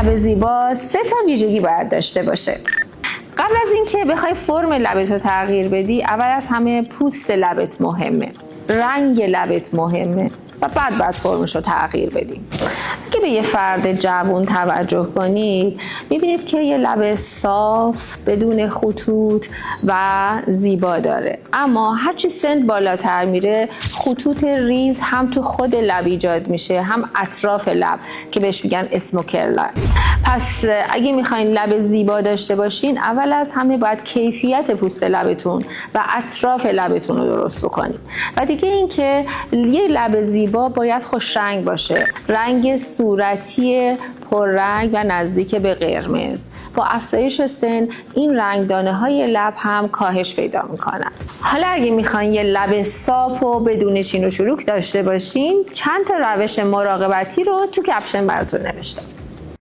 لب زیبا 3 تا ویژگی باید داشته باشه. قبل از اینکه بخوای فرم لبت رو تغییر بدی، اول از همه پوست لبت مهمه، رنگ لبت مهمه و بعد باید فرمش رو تغییر بدی. اگه به یه فرد جوان توجه کنید میبینید که یه لب صاف بدون خطوط و زیبا داره، اما هرچی سن بالاتر میره خطوط ریز هم تو خود لب ایجاد میشه هم اطراف لب که بهش میگن اسموکر لب. پس اگه میخواین لب زیبا داشته باشین اول از همه باید کیفیت پوست لبتون و اطراف لبتون رو درست بکنید. و دیگه اینکه یه لب زیبا باید خوش رنگ باشه، رنگ صورتی پررنگ و نزدیک به قرمز. با افزایش سن این رنگدانه های لب هم کاهش پیدا میکنن. حالا اگه میخواین یه لب صاف و بدون چین و چروک داشته باشین چند تا روش مراقبتی رو تو کپشن براتون نوشتم.